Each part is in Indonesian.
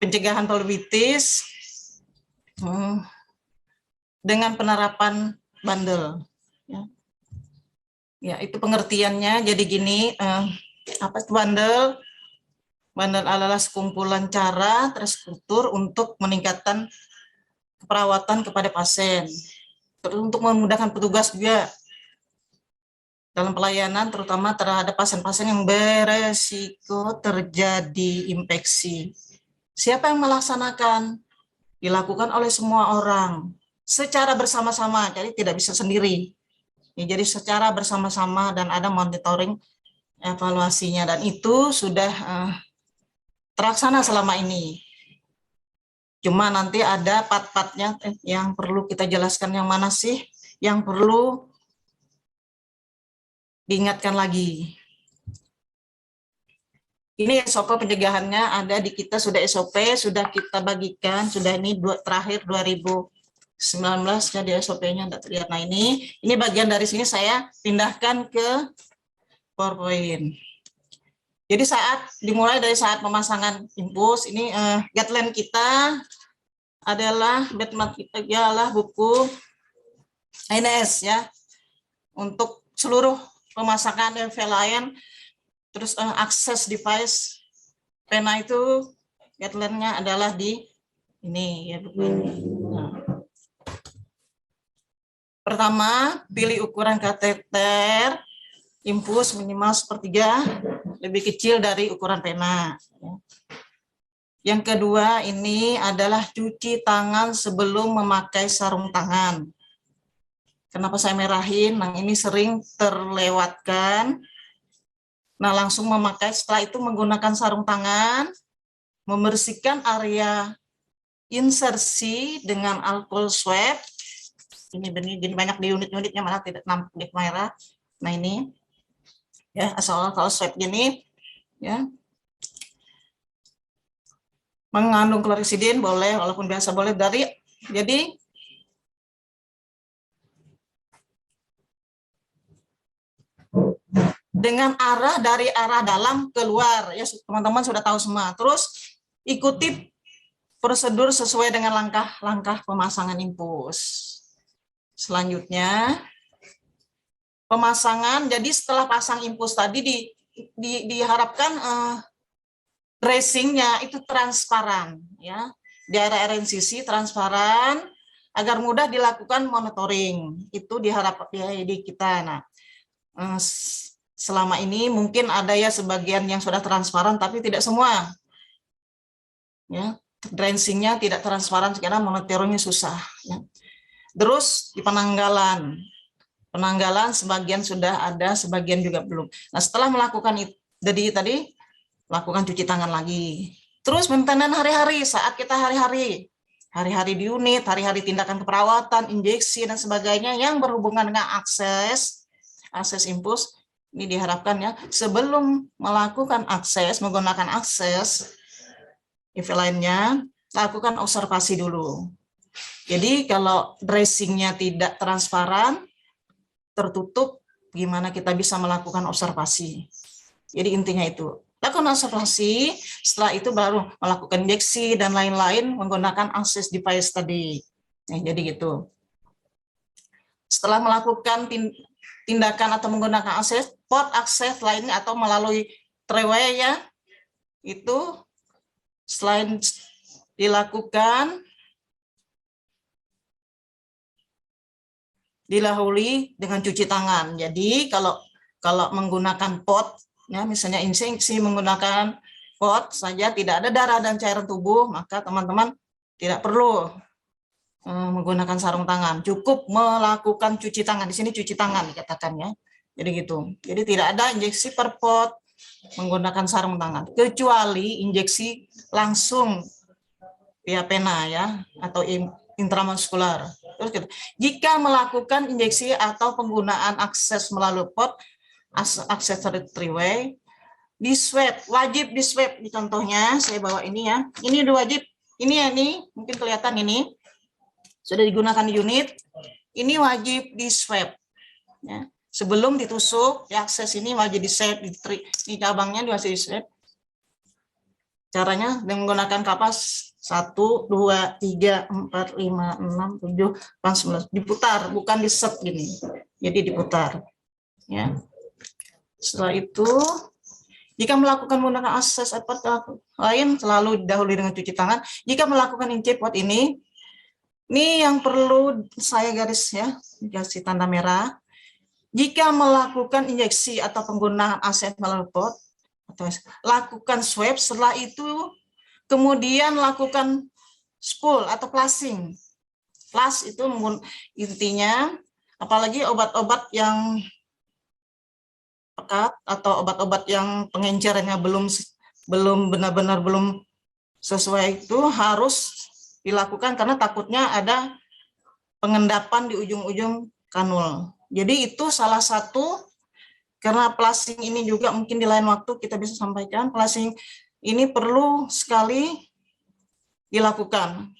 pencegahan poluitis dengan penerapan bandel. Ya, itu pengertiannya. Jadi gini, apa itu bandel? Bandel adalah sekumpulan cara terstruktur untuk meningkatkan perawatan kepada pasien, terus untuk memudahkan petugas juga dalam pelayanan, terutama terhadap pasien-pasien yang beresiko terjadi infeksi. Siapa yang melaksanakan? Dilakukan oleh semua orang secara bersama-sama, jadi tidak bisa sendiri. Ya, jadi secara bersama-sama dan ada monitoring evaluasinya, dan itu sudah terlaksana selama ini. Cuma nanti ada part-partnya yang perlu kita jelaskan, yang mana sih yang perlu diingatkan lagi. Ini SOP pencegahannya ada di kita, sudah SOP, sudah kita bagikan, sudah ini terakhir 2019 ya di SOP-nya, tidak terlihat. Nah ini bagian dari sini saya pindahkan ke PowerPoint. Jadi dimulai dari saat pemasangan infus, ini guideline kita adalah buku INS ya, untuk seluruh pemasangan VLAN, terus akses device pena itu guideline-nya adalah di ini ya, buku ini. Nah. Pertama, pilih ukuran kateter infus minimal 1/3 lebih kecil dari ukuran pena. Yang kedua ini adalah cuci tangan sebelum memakai sarung tangan. Kenapa saya merahin? Nah ini sering terlewatkan. Nah langsung memakai, setelah itu menggunakan sarung tangan, membersihkan area insersi dengan alkohol swab. Ini banyak di unit-unitnya, malah tidak nampak di kamera. Nah ini ya, asal alkohol swab gini ya, mengandung klorexidin boleh, walaupun biasa boleh jadi dengan dari arah dalam keluar ya, teman-teman sudah tahu semua. Terus ikuti prosedur sesuai dengan langkah-langkah pemasangan infus. Selanjutnya pemasangan, jadi setelah pasang infus tadi diharapkan dressingnya itu transparan ya, di area RNCC transparan agar mudah dilakukan monitoring, itu diharapkan ya di kita. Nah selama ini mungkin ada ya sebagian yang sudah transparan tapi tidak semua ya, dressingnya tidak transparan karena monitoringnya susah ya. Terus di penanggalan sebagian sudah ada, sebagian juga belum. Nah setelah melakukan itu tadi lakukan cuci tangan lagi. Terus maintenance hari-hari, saat kita hari-hari di unit, hari-hari tindakan keperawatan, injeksi dan sebagainya yang berhubungan dengan akses infus, ini diharapkan ya, sebelum melakukan akses, menggunakan akses IV lainnya, lakukan observasi dulu. Jadi kalau dressingnya tidak transparan, tertutup, gimana kita bisa melakukan observasi. Jadi intinya itu. Lakukan observasi, setelah itu baru melakukan injeksi dan lain-lain menggunakan akses device tadi. Nah, jadi gitu. Setelah melakukan tindakan atau menggunakan akses, port akses lainnya atau melalui treeway ya, itu selain dilakukan, dilahului dengan cuci tangan. Jadi kalau menggunakan pot, ya misalnya injeksi menggunakan pot saja, tidak ada darah dan cairan tubuh, maka teman-teman tidak perlu menggunakan sarung tangan. Cukup melakukan cuci tangan. Di sini cuci tangan dikatakan ya. Jadi gitu. Jadi tidak ada injeksi per pot menggunakan sarung tangan, kecuali injeksi langsung via pena ya, atau intramuskular. Terus gitu. Jika melakukan injeksi atau penggunaan akses melalui pot, akses treeway, di swab, wajib di swab. Di contohnya saya bawa ini ya, ini udah wajib. Ini ya, nih mungkin kelihatan ini sudah digunakan di unit. Ini wajib di swab. Ya. Sebelum ditusuk, ya akses ini wajib di swab. Di cabangnya wajib di swab. Caranya dengan menggunakan kapas 1, 2, 3, 4, 5, 6, 7, 8, 9. Diputar, bukan di set gini. Jadi diputar. Ya. Setelah itu, jika melakukan menggunakan akses lain, selalu didahului dengan cuci tangan. Jika melakukan injepot ini yang perlu saya garis ya, kasih tanda merah. Jika melakukan injeksi atau penggunaan aset melalui pot, atau lakukan swab, setelah itu kemudian lakukan spool atau flushing. Flush itu intinya, apalagi obat-obat yang pekat atau obat-obat yang pengencerannya belum benar-benar belum sesuai, itu harus dilakukan karena takutnya ada pengendapan di ujung-ujung kanul. Jadi itu salah satu, karena flushing ini juga mungkin di lain waktu kita bisa sampaikan, flushing ini perlu sekali dilakukan.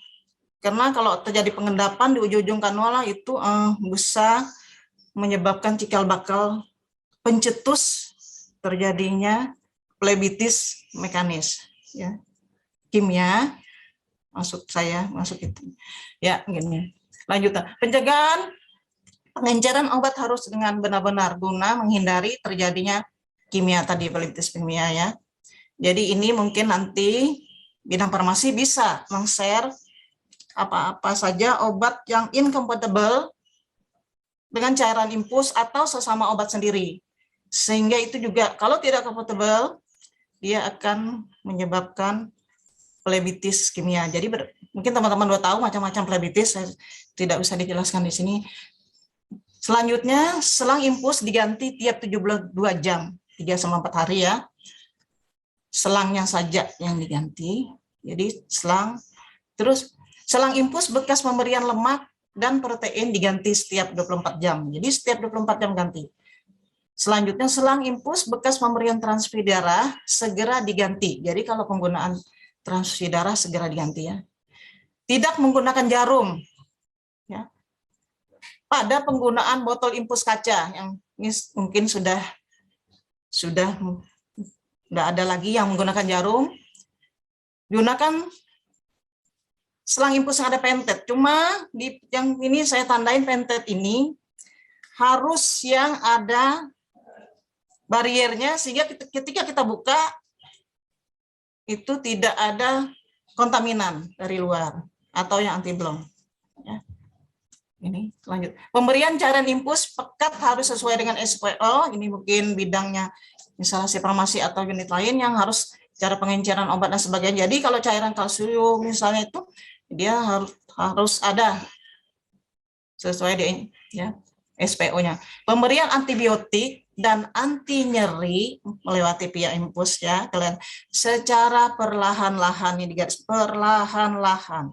Karena kalau terjadi pengendapan di ujung-ujung kanula itu bisa menyebabkan cikal bakal pencetus terjadinya phlebitis mekanis. Ya. Kimia, maksud itu. Ya, gini. Lanjutan. Pencegahan pengenceran obat harus dengan benar-benar guna menghindari terjadinya kimia tadi, phlebitis kimia ya. Jadi ini mungkin nanti bidang farmasi bisa meng-share apa-apa saja obat yang incompatible dengan cairan infus atau sesama obat sendiri. Sehingga itu juga kalau tidak compatible, dia akan menyebabkan phlebitis kimia. Jadi mungkin teman-teman udah tahu macam-macam phlebitis, saya tidak bisa dijelaskan di sini. Selanjutnya, selang infus diganti tiap 72 jam, 3-4 hari ya. Selangnya saja yang diganti. Jadi selang, terus selang infus bekas pemberian lemak dan protein diganti setiap 24 jam. Jadi setiap 24 jam ganti. Selanjutnya, selang infus bekas pemberian transfusi darah segera diganti. Jadi kalau penggunaan transfusi darah segera diganti ya. Tidak menggunakan jarum. Ya. Pada penggunaan botol infus kaca yang ini mungkin sudah tidak ada lagi yang menggunakan jarum, gunakan selang infus yang ada pentet. Cuma di yang ini saya tandain pentet ini harus yang ada bariernya sehingga ketika kita buka itu tidak ada kontaminan dari luar atau yang anti blong. Ya. Ini lanjut. Pemberian cairan infus pekat harus sesuai dengan SPO. Ini mungkin bidangnya misalnya si farmasi atau unit lain yang harus cara pengenceran obat dan sebagainya. Jadi kalau cairan kalsium misalnya itu dia harus ada sesuai dengan ya, SPO-nya. Pemberian antibiotik dan anti nyeri melewati via infus ya kalian secara perlahan-lahan, ini digaris perlahan-lahan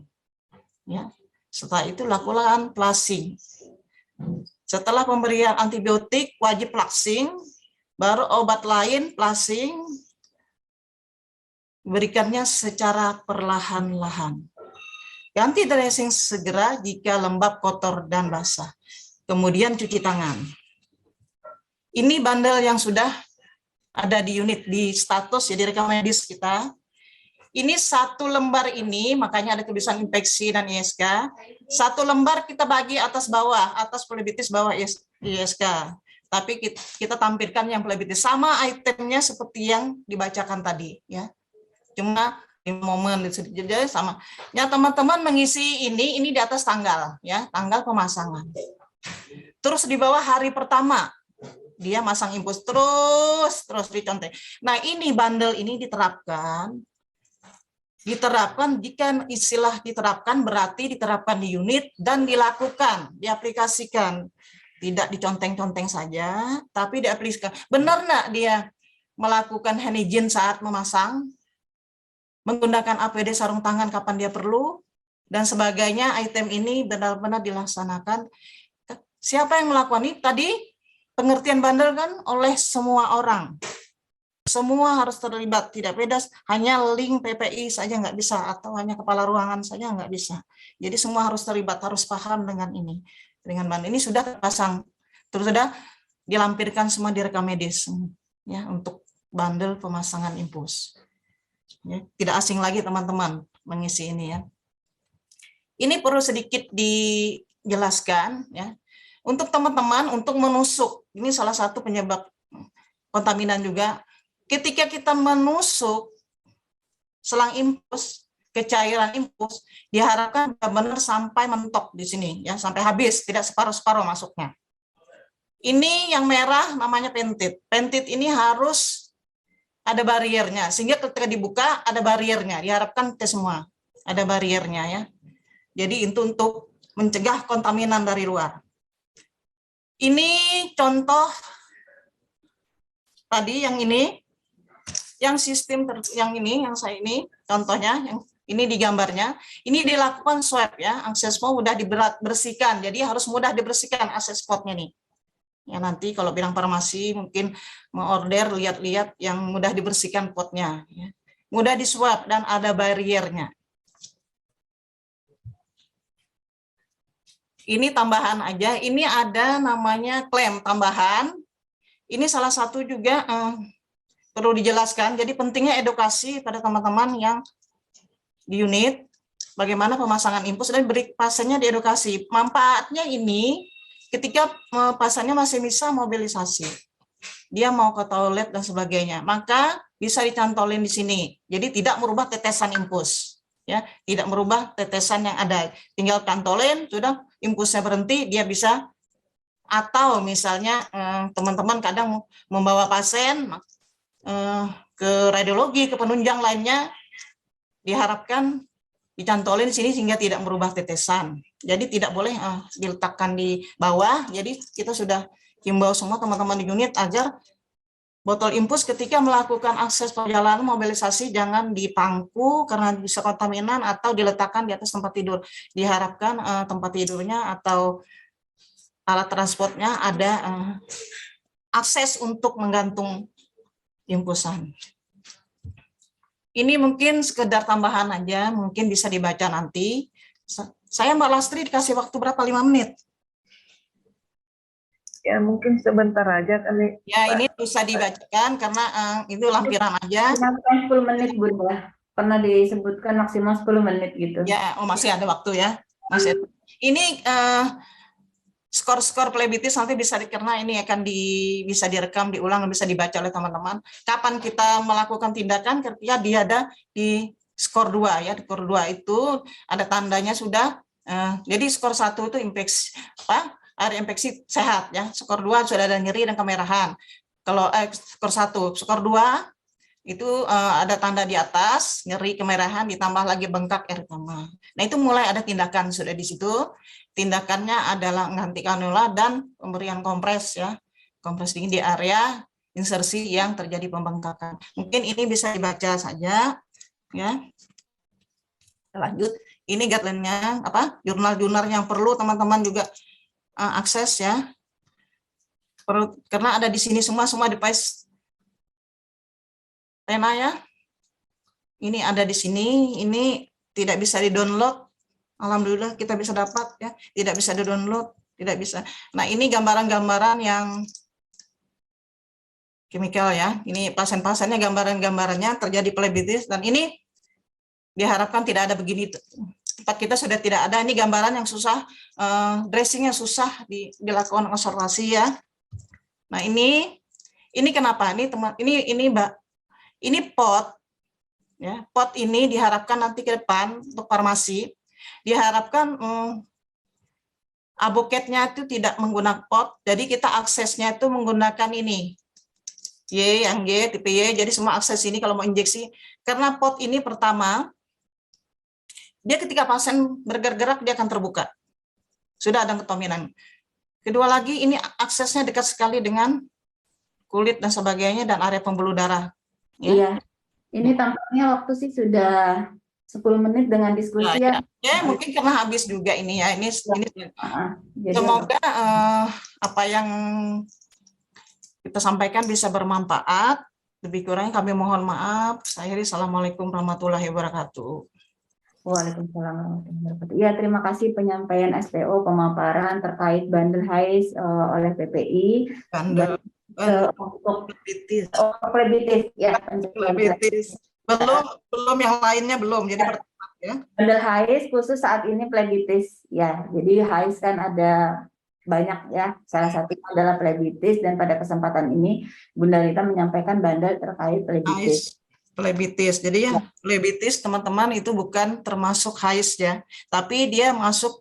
ya. Setelah itu lakukan flushing. Setelah pemberian antibiotik wajib flushing, baru obat lain flushing berikannya secara perlahan-lahan. Ganti dressing segera jika lembab, kotor, dan basah. Kemudian cuci tangan. Ini bandel yang sudah ada di unit, di status, ya di rekam medis kita. Ini satu lembar ini, makanya ada tulisan infeksi dan ISK. Satu lembar kita bagi atas bawah, atas phlebitis bawah ISK. Tapi kita tampilkan yang phlebitis. Sama itemnya seperti yang dibacakan tadi. Ya. Cuma di momen, jadi sama. Ya teman-teman mengisi ini di atas tanggal, ya tanggal pemasangan. Terus di bawah hari pertama, dia masang infus terus dicontek. Nah ini bandel ini diterapkan jika istilah diterapkan berarti diterapkan di unit dan dilakukan, diaplikasikan, tidak diconteng-conteng saja, tapi diaplikasikan. Benar nggak dia melakukan hand hygiene saat memasang, menggunakan APD sarung tangan kapan dia perlu, dan sebagainya. Item ini benar-benar dilaksanakan. Siapa yang melakukan ini? Tadi pengertian bandel kan oleh semua orang. Semua harus terlibat, tidak beda hanya link PPI saja nggak bisa, atau hanya kepala ruangan saja nggak bisa. Jadi semua harus terlibat, harus paham dengan ini. Dengan bandel ini sudah terpasang, terus sudah dilampirkan semua di rekam medis ya untuk bandel pemasangan infus. Ya, tidak asing lagi teman-teman mengisi ini ya. Ini perlu sedikit dijelaskan ya. Untuk teman-teman untuk menusuk, ini salah satu penyebab kontaminan juga. Ketika kita menusuk selang impus, cairan impus, diharapkan benar-benar sampai mentok di sini ya, sampai habis, tidak separuh-separuh masuknya. Ini yang merah namanya pentit. Pentit ini harus ada bariernya, sehingga ketika dibuka ada bariernya. Diharapkan kita semua ada bariernya ya. Jadi itu untuk mencegah kontaminan dari luar. Ini contoh tadi yang ini, yang sistem yang ini, yang saya ini contohnya, yang ini di gambarnya, ini dilakukan swab ya, akses pot mudah dibersihkan, jadi harus mudah dibersihkan akses potnya nih. Ya nanti kalau bilang farmasi mungkin mau order lihat-lihat yang mudah dibersihkan potnya, ya. Mudah diswab dan ada bariernya. Ini tambahan aja, ini ada namanya klaim tambahan. Ini salah satu juga perlu dijelaskan, jadi pentingnya edukasi pada teman-teman yang di unit, bagaimana pemasangan infus dan beri pasiennya diedukasi. Manfaatnya ini, ketika pasiennya masih bisa mobilisasi, dia mau ke toilet dan sebagainya, maka bisa dicantolin di sini. Jadi tidak merubah tetesan infus. Ya, tidak merubah tetesan yang ada, tinggal cantolin, sudah impulsnya berhenti, dia bisa. Atau misalnya teman-teman kadang membawa pasien ke radiologi, ke penunjang lainnya, diharapkan dicantolin di sini sehingga tidak merubah tetesan. Jadi tidak boleh diletakkan di bawah. Jadi kita sudah himbau semua teman-teman di unit agar botol infus ketika melakukan akses perjalanan mobilisasi jangan dipangku karena bisa kontaminan atau diletakkan di atas tempat tidur. Diharapkan tempat tidurnya atau alat transportnya ada akses untuk menggantung infusan. Ini mungkin sekedar tambahan aja, mungkin bisa dibaca nanti. Saya Mbak Lastri dikasih waktu berapa? 5 menit? Ya mungkin sebentar aja kali. Ya ini bisa dibacakan karena itu lampiran aja. 10 menit Bunda. Pernah disebutkan maksimal 10 menit gitu. Ya, masih ada waktu ya. Masih. Ini skor-skor plebitis nanti bisa karena ini akan bisa direkam, diulang, bisa dibaca oleh teman-teman. Kapan kita melakukan tindakan ketika dia ada di skor 2 ya, di skor 2 itu ada tandanya sudah. Jadi skor 1 itu infeksi area infeksi sehat ya. Skor 2 sudah ada nyeri dan kemerahan. Kalau skor 1, skor 2 itu ada tanda di atas, nyeri kemerahan ditambah lagi bengkak eritema. Nah, itu mulai ada tindakan sudah di situ. Tindakannya adalah mengganti kanula dan pemberian kompres ya. Kompres dingin di area insersi yang terjadi pembengkakan. Mungkin ini bisa dibaca saja ya. Lanjut. Ini guideline-nya apa? Jurnal-jurnal yang perlu teman-teman juga akses ya. Karena ada di sini semua di page tema ya. Ini ada di sini, ini tidak bisa di-download. Alhamdulillah kita bisa dapat ya. Tidak bisa di-download, tidak bisa. Nah, ini gambaran-gambaran yang kimikal ya. Ini pasien-pasiennya gambaran-gambarannya terjadi plebitis dan ini diharapkan tidak ada begini. Tempat kita sudah tidak ada, ini gambaran yang susah, dressingnya susah dilakukan observasi ya. Nah, ini kenapa? Ini teman, ini Mbak, ini pot ya. Pot ini diharapkan nanti ke depan untuk farmasi diharapkan aboketnya itu tidak menggunakan pot, jadi kita aksesnya itu menggunakan ini Y, yang G, tipe Y, jadi semua akses ini kalau mau injeksi, karena pot ini pertama dia ketika pasien bergerak dia akan terbuka, sudah ada kontaminan. Kedua lagi ini aksesnya dekat sekali dengan kulit dan sebagainya dan area pembuluh darah ya. Iya, ini tampaknya waktu sih sudah 10 menit dengan diskusi ya. Ya, mungkin karena habis juga ini ya. Ini jadi semoga apa yang kita sampaikan bisa bermanfaat. Lebih kurangnya kami mohon maaf. Saya Assalamualaikum warahmatullahi wabarakatuh. Waalaikumsalam warahmatullahi wabarakatuh. Ya, terima kasih penyampaian SPO pemaparan terkait bundle HIS oleh PPI. Bundle untuk plebitis ya. Plebitis. belum yang lainnya belum. Jadi pertama ya. Bandel HIS khusus saat ini plebitis ya. Jadi HIS kan ada banyak ya. Salah satunya adalah plebitis dan pada kesempatan ini Bunda Rita menyampaikan bandel terkait plebitis. Plebitis. Jadi ya plebitis teman-teman itu bukan termasuk HIS ya, tapi dia masuk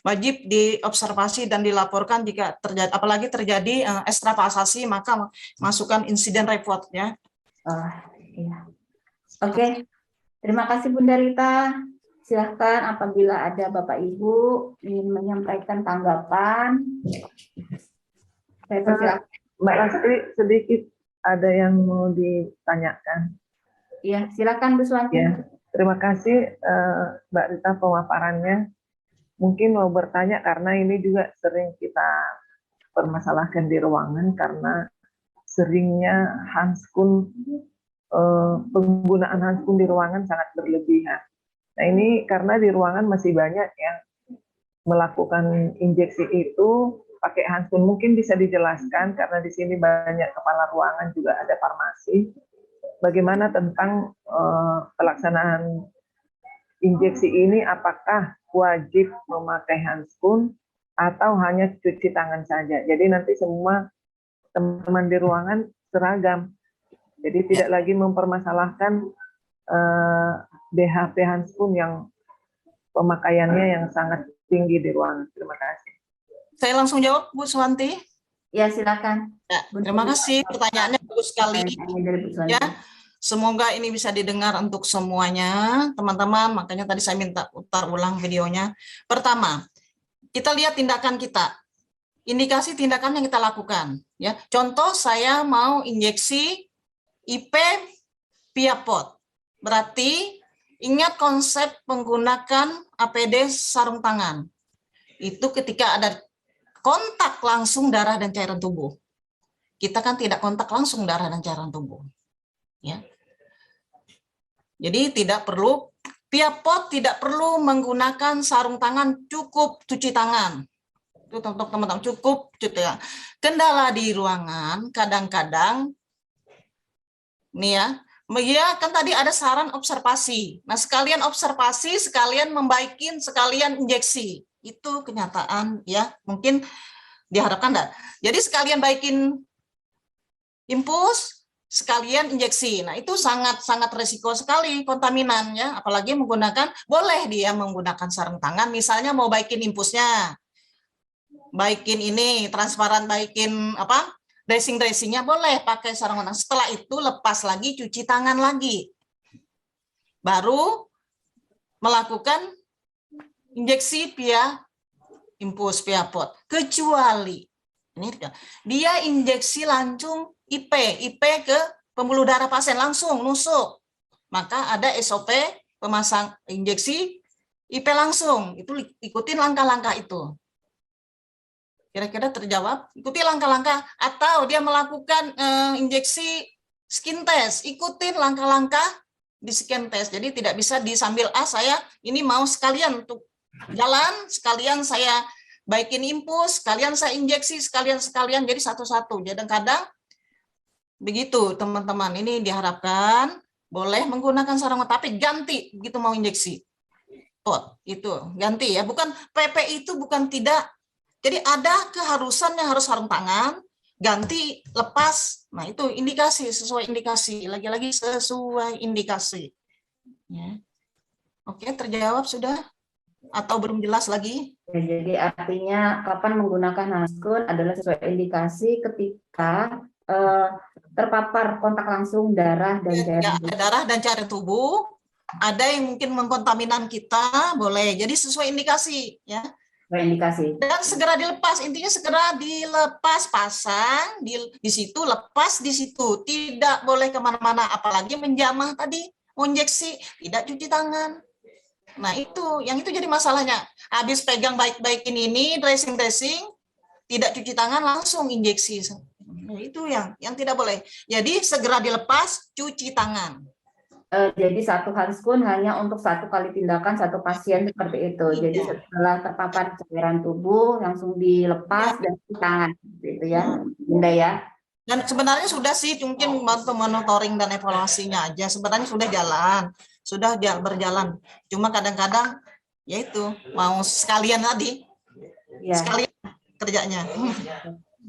wajib diobservasi dan dilaporkan jika terjadi, apalagi terjadi ekstravasasi, maka masukkan insiden report ya. Iya. Oke. Terima kasih Bunda Rita. Silahkan apabila ada Bapak Ibu ingin menyampaikan tanggapan. Saya persilakan. Mbak Lastri, sedikit ada yang mau ditanyakan. Iya, silakan Bu Suwanti. Ya, terima kasih Mbak Rita pemaparannya. Mungkin mau bertanya karena ini juga sering kita permasalahkan di ruangan karena seringnya handskun, penggunaan handskun di ruangan sangat berlebihan. Nah ini karena di ruangan masih banyak yang melakukan injeksi itu pakai handskun. Mungkin bisa dijelaskan karena di sini banyak kepala ruangan, juga ada farmasi. Bagaimana tentang pelaksanaan injeksi ini, apakah wajib memakai handskun atau hanya cuci tangan saja? Jadi nanti semua teman-teman di ruangan seragam. Jadi tidak lagi mempermasalahkan BHP handskun yang pemakaiannya yang sangat tinggi di ruangan. Terima kasih. Saya langsung jawab Bu Suwanti. Ya, silakan. Ya, terima kasih, pertanyaannya bagus sekali. Ya, semoga ini bisa didengar untuk semuanya, teman-teman. Makanya tadi saya minta putar ulang videonya. Pertama, kita lihat tindakan kita, indikasi tindakan yang kita lakukan. Ya, contoh saya mau injeksi IP via pot. Berarti ingat konsep menggunakan APD sarung tangan. Itu ketika ada kontak langsung darah dan cairan tubuh. Kita kan tidak kontak langsung darah dan cairan tubuh. Ya. Jadi tidak perlu, via pot tidak perlu menggunakan sarung tangan, cukup cuci tangan. Itu untuk teman-teman, cukup cuci tangan. Kendala di ruangan, kadang-kadang, nih ya kan tadi ada saran observasi. Nah sekalian observasi, sekalian membaikin, sekalian injeksi. Itu kenyataan ya, mungkin diharapkan enggak. Jadi sekalian baikin infus, sekalian injeksi. Nah, itu sangat resiko sekali kontaminan ya, apalagi menggunakan, boleh dia menggunakan sarung tangan, misalnya mau baikin infusnya, baikin ini transparan, baikin dressingnya boleh pakai sarung tangan. Setelah itu lepas lagi, cuci tangan lagi. Baru melakukan injeksi via infus via pot. Kecuali ini dia injeksi langsung IP ke pembuluh darah pasien, langsung nusuk, maka ada SOP pemasang injeksi IP langsung. Itu ikutin langkah-langkah itu. Kira-kira terjawab? Ikuti langkah-langkah. Atau dia melakukan injeksi skin test, ikutin langkah-langkah di skin test. Jadi tidak bisa disambil saya ini mau sekalian untuk jalan, sekalian saya baikin infus, sekalian saya injeksi, sekalian jadi satu-satu. Jadi kadang begitu teman-teman, ini diharapkan boleh menggunakan sarung, tapi ganti begitu mau injeksi pot itu ganti ya, bukan PP itu bukan tidak. Jadi ada keharusannya harus sarung tangan, ganti lepas. Nah itu indikasi, sesuai indikasi, lagi-lagi sesuai indikasi ya. Oke, terjawab sudah atau belum jelas lagi? Ya, jadi artinya kapan menggunakan handskun adalah sesuai indikasi ketika terpapar kontak langsung darah dan cairan tubuh. Darah dan cairan tubuh, ada yang mungkin mengkontaminan kita, boleh. Jadi sesuai indikasi ya. Sesuai indikasi. Dan segera dilepas, intinya segera dilepas, pasang di situ, lepas di situ. Tidak boleh kemana-mana, apalagi menjamah tadi, injeksi, tidak cuci tangan. Nah itu, yang itu jadi masalahnya. Habis pegang baik-baikin ini, dressing, tidak cuci tangan, langsung injeksi. Nah, itu yang tidak boleh. Jadi segera dilepas, cuci tangan. Jadi satu handskun hanya untuk satu kali tindakan satu pasien seperti itu. Iya. Jadi setelah terpapar cairan tubuh langsung dilepas dan cuci tangan, gitu ya, Bunda ya. Dan sebenarnya sudah sih, mungkin bantu monitoring dan evaluasinya aja. Sebenarnya sudah jalan, sudah berjalan. Cuma kadang-kadang ya itu mau sekalian tadi, Ya. sekalian kerjanya.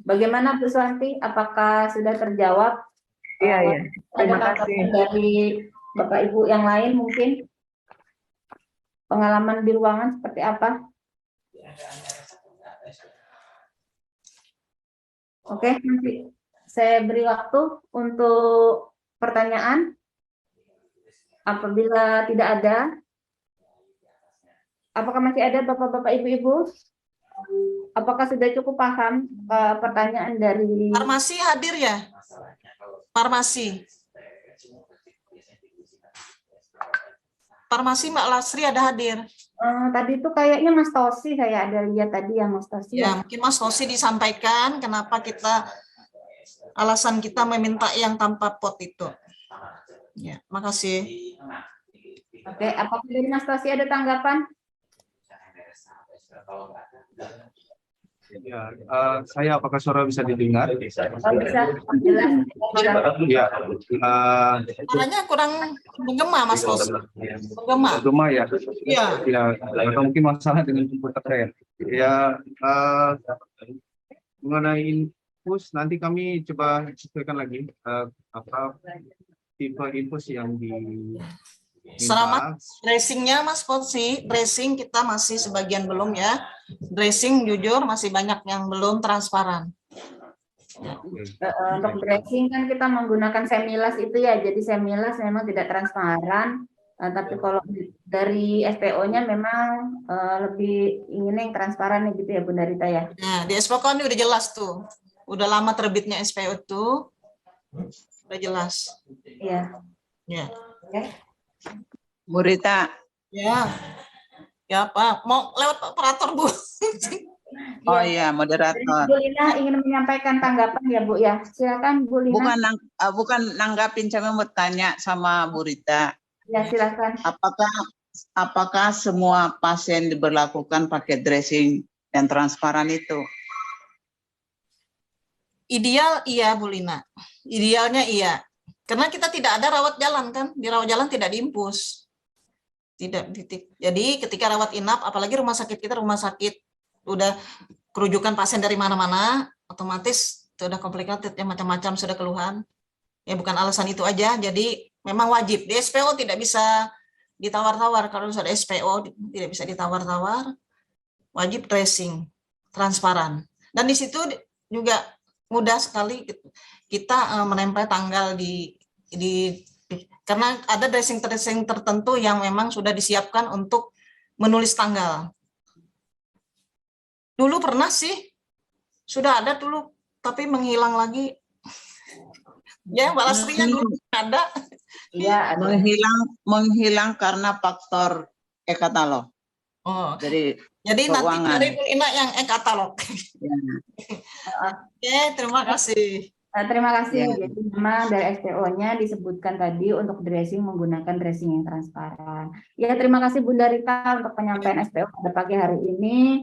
Bagaimana Bu Suwanti? Apakah sudah terjawab? Iya, iya. Terima Ada kasih. tanggapan dari Bapak Ibu yang lain mungkin? Pengalaman di ruangan seperti apa? Oke, nanti saya beri waktu untuk pertanyaan. Apabila tidak ada, apakah masih ada Bapak-Bapak, Ibu-Ibu? Apakah sudah cukup paham pertanyaan dari Farmasi hadir ya? Farmasi. Farmasi Mbak Lasri ada hadir. Tadi itu kayaknya Mas Tosi, saya ada lihat tadi yang Mas Tosi. Ya, mungkin Mas Tosi disampaikan kenapa alasan kita meminta yang tanpa pot itu. Ya, makasih. Oke, apakah dari Mas Tosi ada tanggapan? Ya, saya apakah suara bisa didengar? Oh, bisa, jelas. Ya, Suaranya kurang menggema, Mas Tosi. Menggema. Gema ya. Iya. Ya, atau mungkin masalah dengan komputer saya. Ya, mengenai infus nanti kami coba sesuaikan lagi apa tipe infus yang Selama dressingnya Mas Tosi, dressing kita masih sebagian belum ya. Dressing jujur masih banyak yang belum transparan. Untuk dressing kan kita menggunakan semilas itu ya, jadi semilas memang tidak transparan, tapi kalau dari SPO-nya memang lebih ingin yang transparan gitu ya Bunda Rita ya. Nah, di SPO kan udah jelas tuh, udah lama terbitnya SPO tuh, udah jelas. Iya. Ya. Oke. Bu Rita. Ya. Ya Pak, mau lewat operator Bu. Oh iya, moderator. Bu Lina ingin menyampaikan tanggapan ya Bu ya. Silakan Bu Lina. Bukan nanggapin, saya mau tanya sama Bu Rita. Ya silakan. Apakah semua pasien diberlakukan pakai dressing yang transparan itu? Ideal iya Bu Lina. Idealnya iya. Karena kita tidak ada rawat jalan kan. Di rawat jalan tidak diimpus. Tidak titik. Jadi ketika rawat inap, apalagi rumah sakit kita rumah sakit udah kerujukan pasien dari mana-mana, otomatis sudah complicated ya, macam-macam sudah keluhan. Ya bukan alasan itu aja, jadi memang wajib. Di SPO tidak bisa ditawar-tawar, kalau sudah SPO tidak bisa ditawar-tawar, wajib tracing, transparan. Dan di situ juga mudah sekali kita menempel tanggal karena ada dressing tertentu yang memang sudah disiapkan untuk menulis tanggal. Dulu pernah sih, sudah ada dulu, tapi menghilang lagi. Ya, Mbak Lasrinya dulu ada. Iya, ada. Menghilang karena faktor e-katalog. Oh, Jadi nanti keuangan. dari Bu Ina yang e-katalog. Ya. Oke, terima kasih. Terima kasih. Ya. Jadi memang dari SPO-nya disebutkan tadi untuk dressing menggunakan dressing yang transparan. Ya, terima kasih Bunda Rita untuk penyampaian SPO pada pagi hari ini.